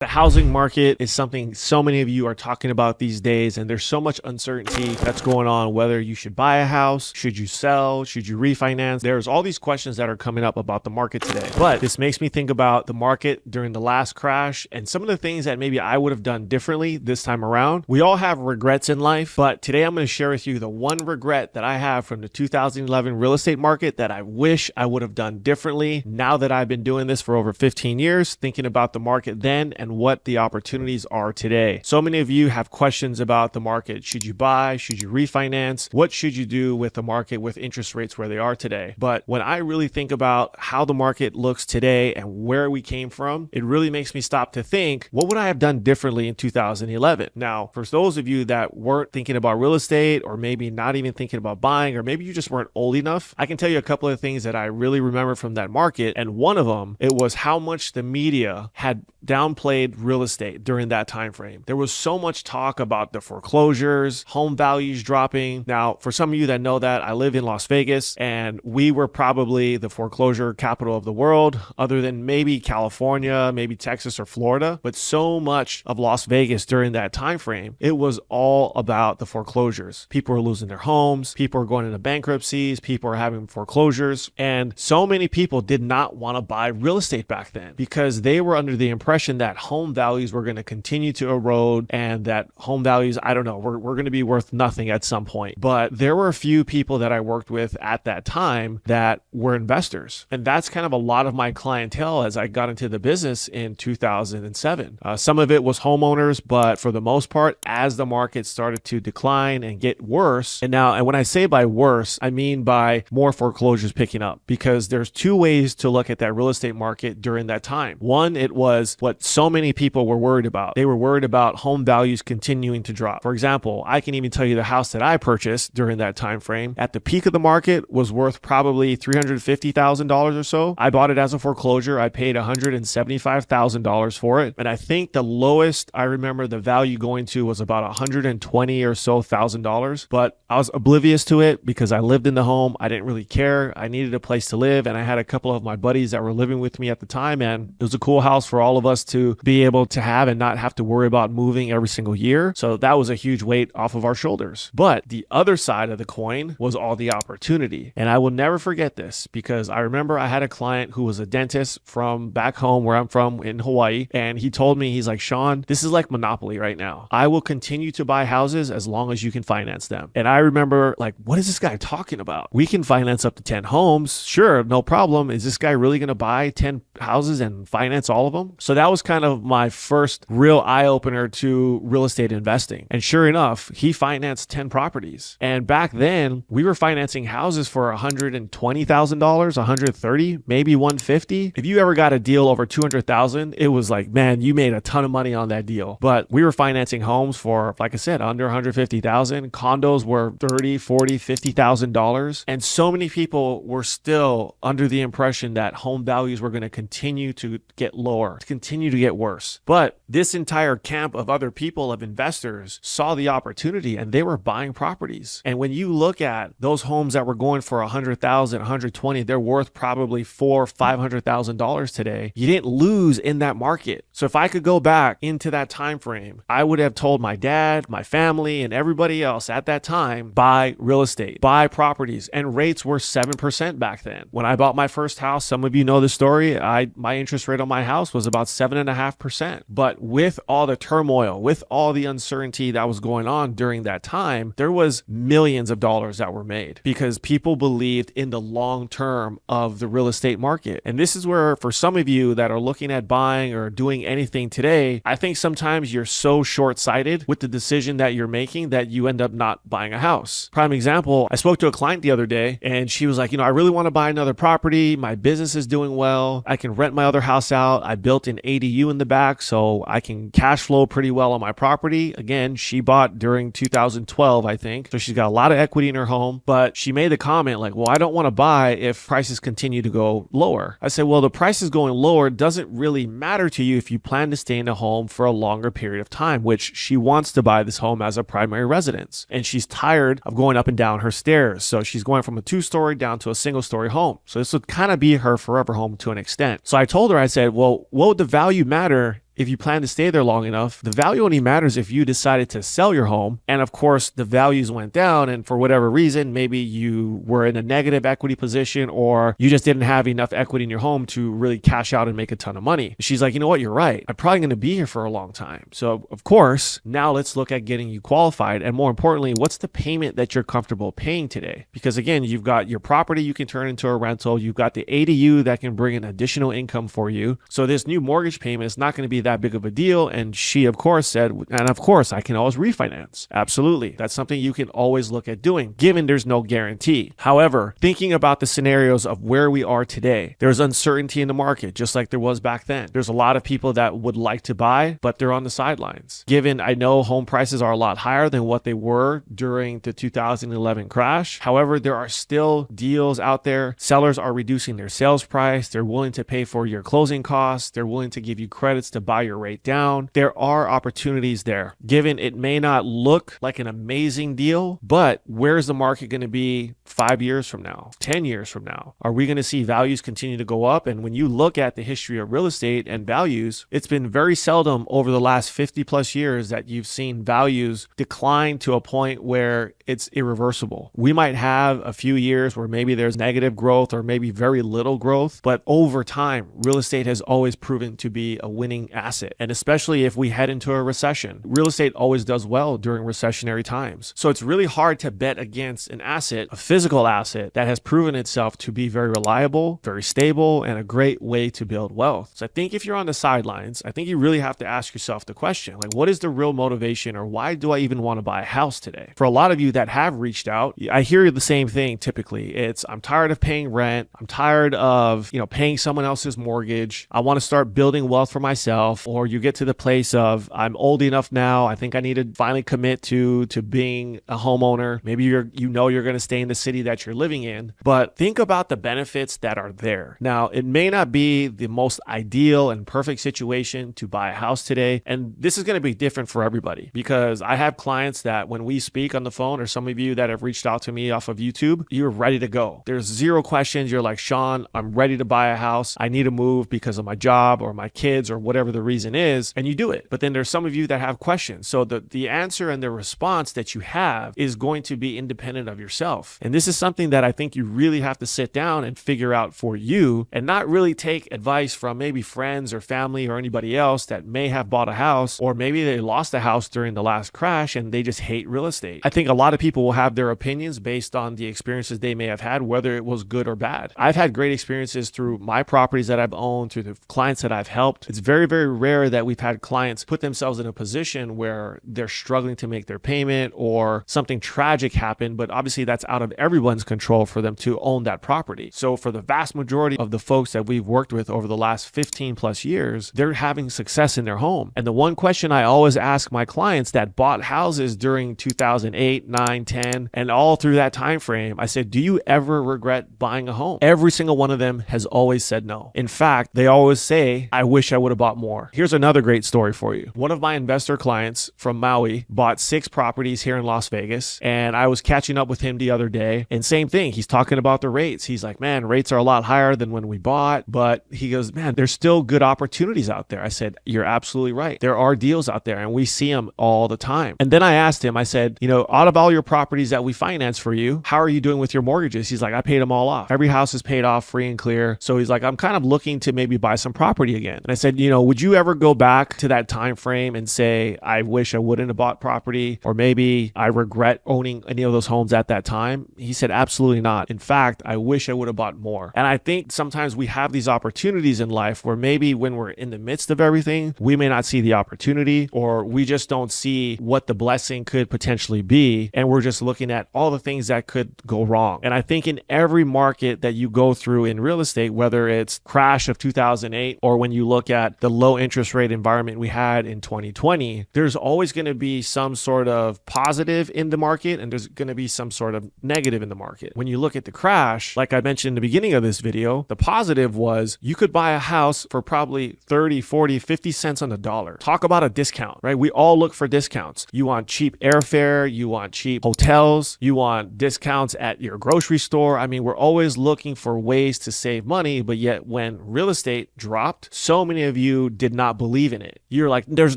The housing market is something so many of you are talking about these days, and there's so much uncertainty that's going on, whether you should buy a house, should you sell, should you refinance. There's all these questions that are coming up about the market today. But this makes me think about the market during the last crash and some of the things that maybe I would have done differently this time around. We all have regrets in life, but today I'm going to share with you the one regret that I have from the 2011 real estate market that I wish I would have done differently now that I've been doing this for over 15 years, thinking about the market then and what the opportunities are today. So many of you have questions about the market. Should you buy? Should you refinance? What should you do with the market with interest rates where they are today? But when I really think about how the market looks today and where we came from, it really makes me stop to think, what would I have done differently in 2011? Now, for those of you that weren't thinking about real estate, or maybe not even thinking about buying, or maybe you just weren't old enough, I can tell you a couple of things that I really remember from that market. And one of them, it was how much the media had downplayed real estate during that time frame. There was so much talk about the foreclosures, home values dropping. Now, for some of you that know that, I live in Las Vegas, and we were probably the foreclosure capital of the world, other than maybe California, maybe Texas or Florida. But so much of Las Vegas during that time frame, it was all about the foreclosures. People were losing their homes, people were going into bankruptcies, people were having foreclosures, and so many people did not want to buy real estate back then because they were under the impression that home values were going to continue to erode and that home values, I don't know, we're going to be worth nothing at some point. But there were a few people that I worked with at that time that were investors. And that's kind of a lot of my clientele as I got into the business in 2007. Some of it was homeowners, but for the most part, as the market started to decline and get worse, and when I say by worse, I mean by more foreclosures picking up, because there's two ways to look at that real estate market during that time. One, it was what so many people were worried about. They were worried about home values continuing to drop. For example, I can even tell you the house that I purchased during that time frame at the peak of the market was worth probably $350,000 or so. I bought it as a foreclosure. I paid $175,000 for it. And I think the lowest I remember the value going to was about $120,000 or so. But I was oblivious to it because I lived in the home. I didn't really care. I needed a place to live. And I had a couple of my buddies that were living with me at the time. And it was a cool house for all of us to be able to have and not have to worry about moving every single year. So that was a huge weight off of our shoulders. But the other side of the coin was all the opportunity. And I will never forget this because I remember I had a client who was a dentist from back home where I'm from in Hawaii. And he told me, he's like, Sean, this is like Monopoly right now. I will continue to buy houses as long as you can finance them. And I remember like, what is this guy talking about? We can finance up to 10 homes. Sure, no problem. Is this guy really going to buy 10 houses and finance all of them? So that was kind of my first real eye-opener to real estate investing. And sure enough, he financed 10 properties. And back then, we were financing houses for $120,000, $130,000, maybe $150,000. If you ever got a deal over $200,000, it was like, man, you made a ton of money on that deal. But we were financing homes for, like I said, under $150,000. Condos were $30,000, $40,000, $50,000. And so many people were still under the impression that home values were going to continue to get lower, continue to get worse. But this entire camp of other people, of investors, saw the opportunity and they were buying properties. And when you look at those homes that were going for $100,000, $120,000, they're worth probably $400,000, $500,000 today. You didn't lose in that market. So if I could go back into that time frame, I would have told my dad, my family, and everybody else at that time, buy real estate, buy properties. And rates were 7% back then. When I bought my first house, some of you know the story, my interest rate on my house was about 7.5%. But with all the turmoil, with all the uncertainty that was going on during that time, there was millions of dollars that were made because people believed in the long term of the real estate market. And this is where, for some of you that are looking at buying or doing anything today, I think sometimes you're so short-sighted with the decision that you're making that you end up not buying a house. Prime example, I spoke to a client the other day and she was like, I really want to buy another property. My business is doing well. I can rent my other house out. I built an ADU in the back so I can cash flow pretty well on my property. Again, she bought during 2012, I think. So she's got a lot of equity in her home, but she made the comment like, well, I don't want to buy if prices continue to go lower. I said, well, the price is going lower doesn't really matter to you if you plan to stay in a home for a longer period of time, which she wants to buy this home as a primary residence. And she's tired of going up and down her stairs. So she's going from a 2-story down to a single-story home. So this would kind of be her forever home to an extent. So I told her, I said, well, what would the value matter if you plan to stay there long enough, the value only matters if you decided to sell your home. And of course, the values went down. And for whatever reason, maybe you were in a negative equity position, or you just didn't have enough equity in your home to really cash out and make a ton of money. She's like, you know what? You're right. I'm probably going to be here for a long time. So of course, now let's look at getting you qualified. And more importantly, what's the payment that you're comfortable paying today? Because again, you've got your property you can turn into a rental. You've got the ADU that can bring in additional income for you. So this new mortgage payment is not going to be that big of a deal. And she, of course, said, and of course, I can always refinance. Absolutely. That's something you can always look at doing, given there's no guarantee. However, thinking about the scenarios of where we are today, there's uncertainty in the market, just like there was back then. There's a lot of people that would like to buy, but they're on the sidelines. Given I know home prices are a lot higher than what they were during the 2011 crash. However, there are still deals out there. Sellers are reducing their sales price. They're willing to pay for your closing costs. They're willing to give you credits to buy your rate down. There are opportunities there. Given it may not look like an amazing deal, but where's the market going to be 5 years from now, 10 years from now? Are we going to see values continue to go up? And when you look at the history of real estate and values, it's been very seldom over the last 50 plus years that you've seen values decline to a point where it's irreversible. We might have a few years where maybe there's negative growth or maybe very little growth, but over time, real estate has always proven to be a winning asset. And especially if we head into a recession, real estate always does well during recessionary times. So it's really hard to bet against an asset, a physical asset that has proven itself to be very reliable, very stable, and a great way to build wealth. So I think if you're on the sidelines, I think you really have to ask yourself the question, like, what is the real motivation, or why do I even want to buy a house today? For a lot of you that have reached out, I hear the same thing typically. It's, I'm tired of paying rent. I'm tired of, paying someone else's mortgage. I want to start building wealth for myself. Or you get to the place of, I'm old enough now. I think I need to finally commit to being a homeowner. Maybe you're going to stay in the city that you're living in, but think about the benefits that are there. Now, it may not be the most ideal and perfect situation to buy a house today. And this is going to be different for everybody, because I have clients that when we speak on the phone, or some of you that have reached out to me off of YouTube, you're ready to go. There's zero questions. You're like, Sean, I'm ready to buy a house. I need to move because of my job or my kids or whatever the reason is. And you do it. But then there's some of you that have questions. So the answer and the response that you have is going to be independent of yourself. And this is something that I think you really have to sit down and figure out for you, and not really take advice from maybe friends or family or anybody else that may have bought a house, or maybe they lost a house during the last crash and they just hate real estate. I think a lot of people will have their opinions based on the experiences they may have had, whether it was good or bad. I've had great experiences through my properties that I've owned, through the clients that I've helped. It's very, very rare that we've had clients put themselves in a position where they're struggling to make their payment or something tragic happened, but obviously that's out of everyone's control for them to own that property. So for the vast majority of the folks that we've worked with over the last 15 plus years, they're having success in their home. And the one question I always ask my clients that bought houses during 2008, 9, 10, and all through that time frame, I said, do you ever regret buying a home? Every single one of them has always said no. In fact, they always say, I wish I would have bought more. Here's another great story for you. One of my investor clients from Maui bought 6 properties here in Las Vegas, and I was catching up with him the other day, and same thing. He's talking about the rates. He's like, man, rates are a lot higher than when we bought, but he goes, man, there's still good opportunities out there. I said, you're absolutely right. There are deals out there, and we see them all the time. And then I asked him, I said, out of all your properties that we finance for you, how are you doing with your mortgages? He's like, I paid them all off. Every house is paid off free and clear. So he's like, I'm kind of looking to maybe buy some property again. And I said, would you ever go back to that time frame and say, I wish I wouldn't have bought property, or maybe I regret owning any of those homes at that time? He said, absolutely not. In fact, I wish I would have bought more. And I think sometimes we have these opportunities in life where maybe when we're in the midst of everything, we may not see the opportunity, or we just don't see what the blessing could potentially be. And we're just looking at all the things that could go wrong. And I think in every market that you go through in real estate, whether it's crash of 2008, or when you look at the low interest rate environment we had in 2020, there's always going to be some sort of positive in the market, and there's going to be some sort of negative in the market. When you look at the crash, like I mentioned in the beginning of this video, the positive was you could buy a house for probably 30, 40, 50 cents on the dollar. Talk about a discount, right? We all look for discounts. You want cheap airfare, you want cheap hotels, you want discounts at your grocery store. I mean, we're always looking for ways to save money, but yet when real estate dropped, so many of you did did not believe in it. You're like, there's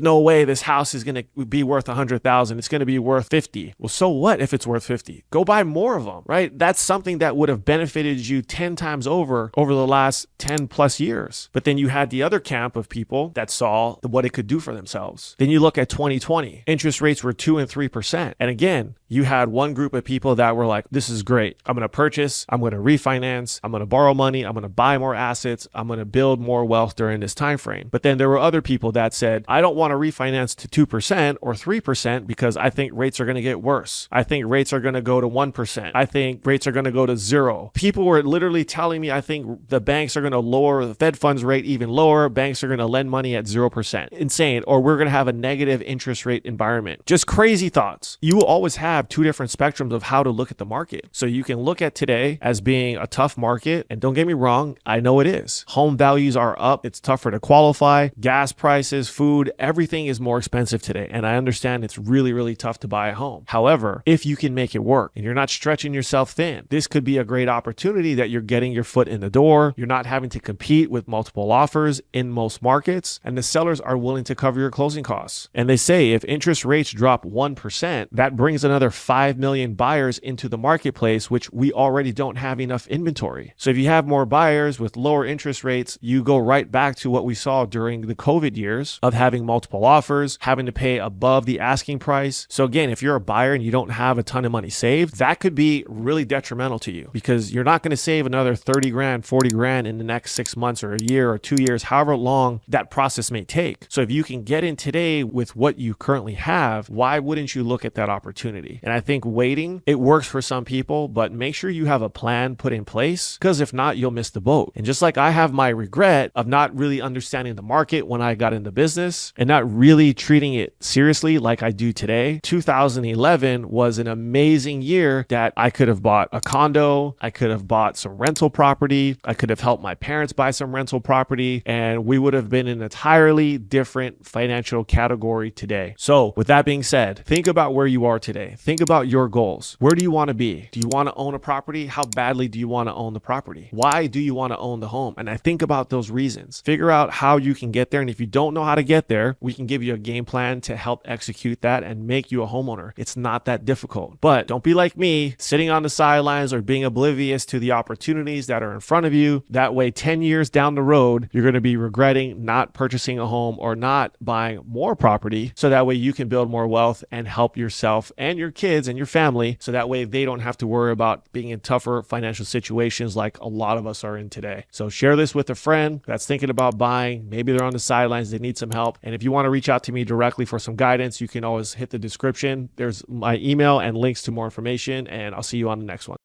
no way this house is going to be worth 100,000. It's going to be worth 50. Well, so what if it's worth 50? Go buy more of them, right? That's something that would have benefited you 10 times over the last 10 plus years. But then you had the other camp of people that saw what it could do for themselves. Then you look at 2020, interest rates were 2 and 3%. And again, you had one group of people that were like, this is great. I'm going to purchase, I'm going to refinance, I'm going to borrow money, I'm going to buy more assets, I'm going to build more wealth during this time frame. But then there were other people that said, I don't want to refinance to 2% or 3% because I think rates are going to get worse. I think rates are going to go to 1%. I think rates are going to go to 0. People were literally telling me, I think the banks are going to lower the Fed funds rate even lower. Banks are going to lend money at 0%. Insane. Or we're going to have a negative interest rate environment. Just crazy thoughts. You will always have two different spectrums of how to look at the market. So you can look at today as being a tough market. And don't get me wrong, I know it is. Home values are up. It's tougher to qualify. Gas prices, food, everything is more expensive today. And I understand it's really, really tough to buy a home. However, if you can make it work and you're not stretching yourself thin, this could be a great opportunity that you're getting your foot in the door. You're not having to compete with multiple offers in most markets, and the sellers are willing to cover your closing costs. And they say if interest rates drop 1%, that brings another 5 million buyers into the marketplace, which we already don't have enough inventory. So if you have more buyers with lower interest rates, you go right back to what we saw during the COVID years of having multiple offers, having to pay above the asking price. So again, if you're a buyer and you don't have a ton of money saved, that could be really detrimental to you because you're not going to save another 30 grand, 40 grand in the next 6 months or a year or 2 years, however long that process may take. So if you can get in today with what you currently have, why wouldn't you look at that opportunity? And I think waiting, it works for some people, but make sure you have a plan put in place because if not, you'll miss the boat. And just like I have my regret of not really understanding the market when I got into business and not really treating it seriously like I do today, 2011 was an amazing year that I could have bought a condo, I could have bought some rental property, I could have helped my parents buy some rental property, and we would have been in an entirely different financial category today. So with that being said, think about where you are today. Think about your goals. Where do you want to be? Do you want to own a property? How badly do you want to own the property? Why do you want to own the home? And I think about those reasons. Figure out how you can get there. And if you don't know how to get there, we can give you a game plan to help execute that and make you a homeowner. It's not that difficult. But don't be like me, sitting on the sidelines or being oblivious to the opportunities that are in front of you. That way, 10 years down the road, you're going to be regretting not purchasing a home or not buying more property. So that way you can build more wealth and help yourself and your kids and your family. So that way they don't have to worry about being in tougher financial situations like a lot of us are in today. So share this with a friend that's thinking about buying. Maybe they're on the sidelines, they need some help. And if you want to reach out to me directly for some guidance, you can always hit the description. There's my email and links to more information, and I'll see you on the next one.